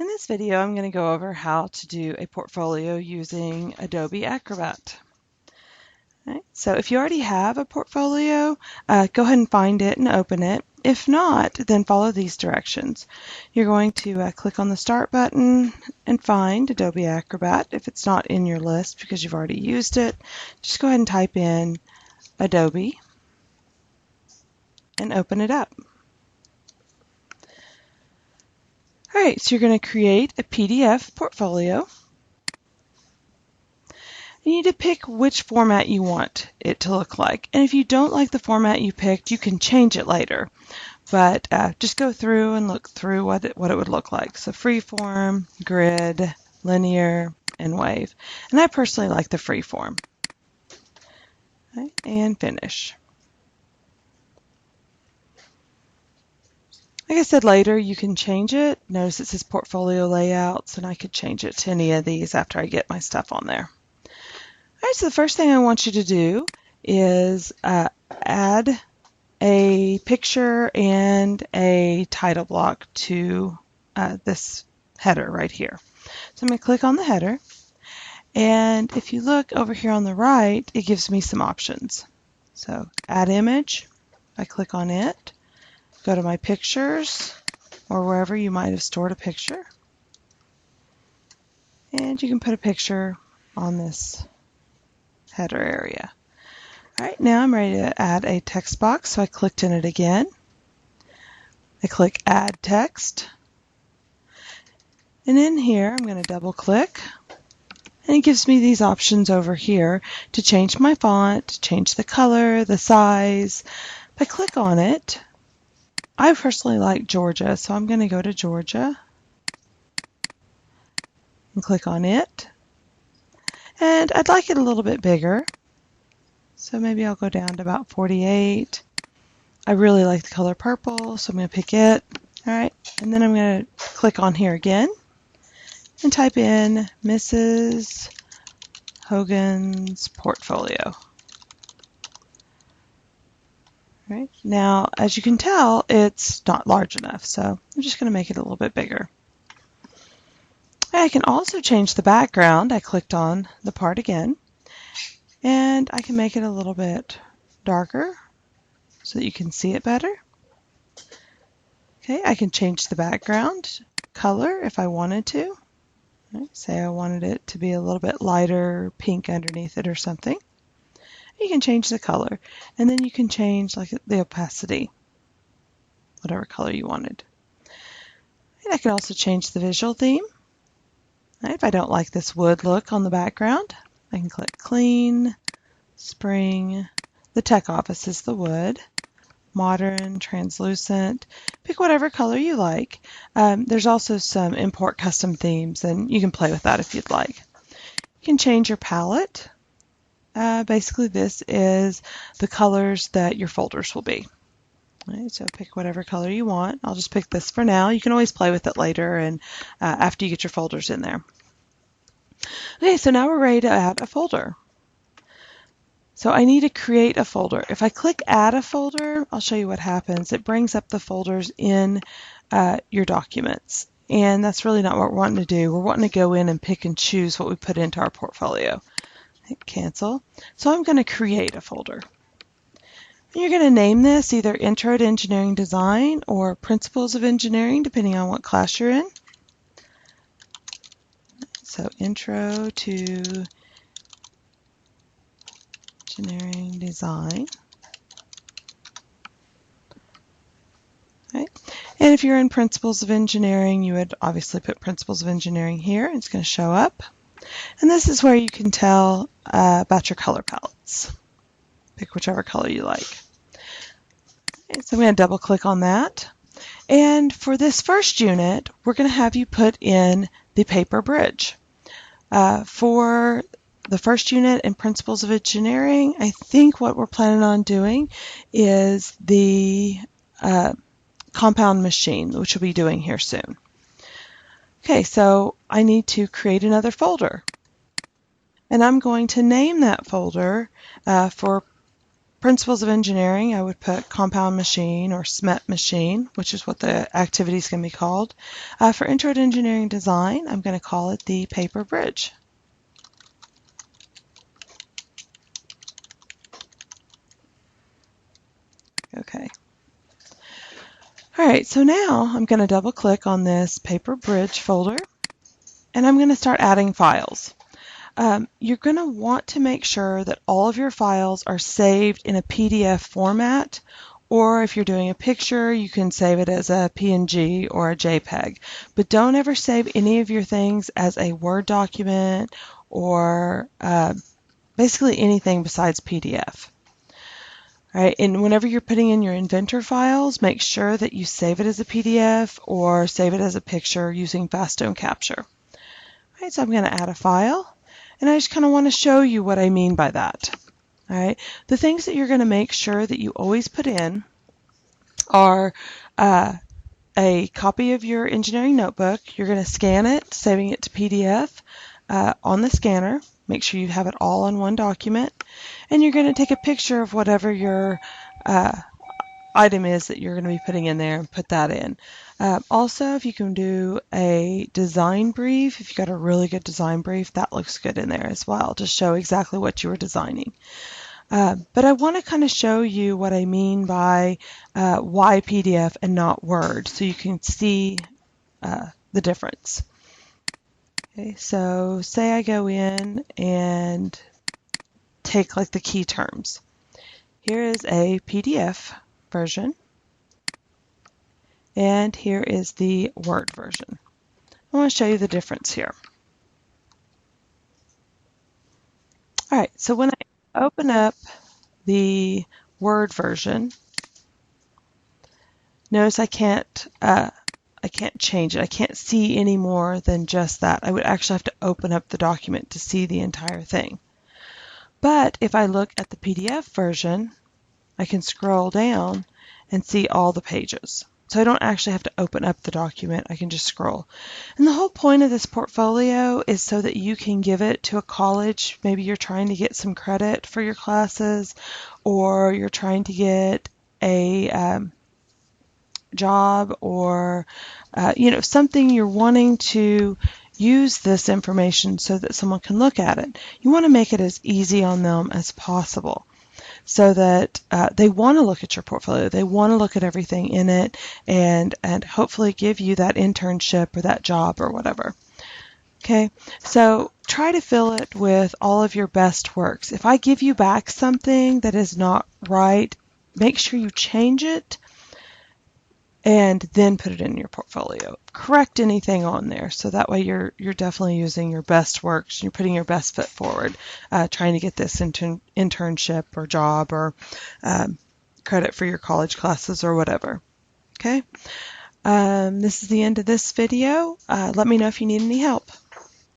In this video, I'm going to go over how to do a portfolio using Adobe Acrobat. Right, so if you already have a portfolio, go ahead and find it and open it. If not, then follow these directions. You're going to click on the Start button and find Adobe Acrobat. If it's not in your list because you've already used it, just go ahead and type in Adobe and open it up. All right, so you're going to create a PDF portfolio. You need to pick which format you want it to look like. And if you don't like the format you picked, you can change it later. But just go through and look through what it would look like. So freeform, grid, linear, and wave. And I personally like the freeform. Okay, and finish. Like I said, later you can change it. Notice it says portfolio layouts, and I could change it to any of these after I get my stuff on there. All right, so the first thing I want you to do is add a picture and a title block to this header right here. So I'm going to click on the header, and if you look over here on the right, it gives me some options. So add image, I click on it, go to my pictures or wherever you might have stored a picture, and you can put a picture on this header area. All right, now I'm ready to add a text box, so I clicked in it again. I click Add Text, and in here I'm going to double click, and it gives me these options over here to change my font, change the color, the size. If I click on it, I personally like Georgia, so I'm going to go to Georgia and click on it. And I'd like it a little bit bigger, so maybe I'll go down to about 48. I really like the color purple, so I'm going to pick it. All right, and then I'm going to click on here again and type in Mrs. Hogan's portfolio. All right, now as you can tell, it's not large enough, so I'm just going to make it a little bit bigger. I can also change the background. I clicked on the part again, and I can make it a little bit darker so that you can see it better. Okay, I can change the background color if I wanted to. Right, say I wanted it to be a little bit lighter pink underneath it or something. You can change the color, and then you can change like the opacity, whatever color you wanted. And I can also change the visual theme. Right, if I don't like this wood look on the background, I can click Clean, Spring, the Tech Office is the wood, Modern, Translucent, pick whatever color you like. There's also some import custom themes, and you can play with that if you'd like. You can change your palette. Basically, this is the colors that your folders will be. Right, so pick whatever color you want. I'll just pick this for now. You can always play with it later and after you get your folders in there. Okay, so now we're ready to add a folder. So I need to create a folder. If I click Add a Folder, I'll show you what happens. It brings up the folders in your documents. And that's really not what we're wanting to do. We're wanting to go in and pick and choose what we put into our portfolio. Hit Cancel. So I'm going to create a folder. You're going to name this either Intro to Engineering Design or Principles of Engineering, depending on what class you're in. So Intro to Engineering Design. Right. And if you're in Principles of Engineering, you would obviously put Principles of Engineering here. It's going to show up. And this is where you can tell about your color palettes. Pick whichever color you like. Okay, so I'm going to double click on that. And for this first unit, we're going to have you put in the paper bridge. For the first unit in Principles of Engineering, I think what we're planning on doing is the compound machine, which we'll be doing here soon. Okay, so I need to create another folder. And I'm going to name that folder for principles of engineering, I would put compound machine or SMET machine, which is what the activity is going to be called. For intro to engineering design, I'm going to call it the paper bridge. Okay. All right, so now I'm going to double click on this paper bridge folder, and I'm going to start adding files. You're going to want to make sure that all of your files are saved in a PDF format, or if you're doing a picture, you can save it as a PNG or a JPEG. But don't ever save any of your things as a Word document or basically anything besides PDF. All right, and whenever you're putting in your inventor files, make sure that you save it as a PDF or save it as a picture using Faststone Capture. All right, so I'm going to add a file, and I just kind of want to show you what I mean by that. All right, the things that you're going to make sure that you always put in are a copy of your engineering notebook. You're going to scan it, saving it to PDF on the scanner. Make sure you have it all on one document. And you're going to take a picture of whatever your item is that you're going to be putting in there and put that in. Also, if you can do a design brief, if you've got a really good design brief, that looks good in there as well to show exactly what you were designing. But I want to kind of show you what I mean by why PDF and not Word, so you can see the difference. Okay, so say I go in and take like the key terms. Here is a PDF version, and here is the Word version. I want to show you the difference here. All right, so when I open up the Word version, notice I can't change it. I can't see any more than just that. I would actually have to open up the document to see the entire thing. But if I look at the PDF version, I can scroll down and see all the pages. So I don't actually have to open up the document. I can just scroll. And the whole point of this portfolio is so that you can give it to a college. Maybe you're trying to get some credit for your classes, or you're trying to get a job, or something you're wanting to use this information so that someone can look at it. You want to make it as easy on them as possible so that they want to look at your portfolio. They want to look at everything in it and hopefully give you that internship or that job or whatever. Okay, so try to fill it with all of your best works. If I give you back something that is not right, make sure you change it and then put it in your portfolio. Correct anything on there, so that way you're definitely using your best works. You're putting your best foot forward, trying to get this internship or job or credit for your college classes or whatever. Okay, this is the end of this video. Let me know if you need any help.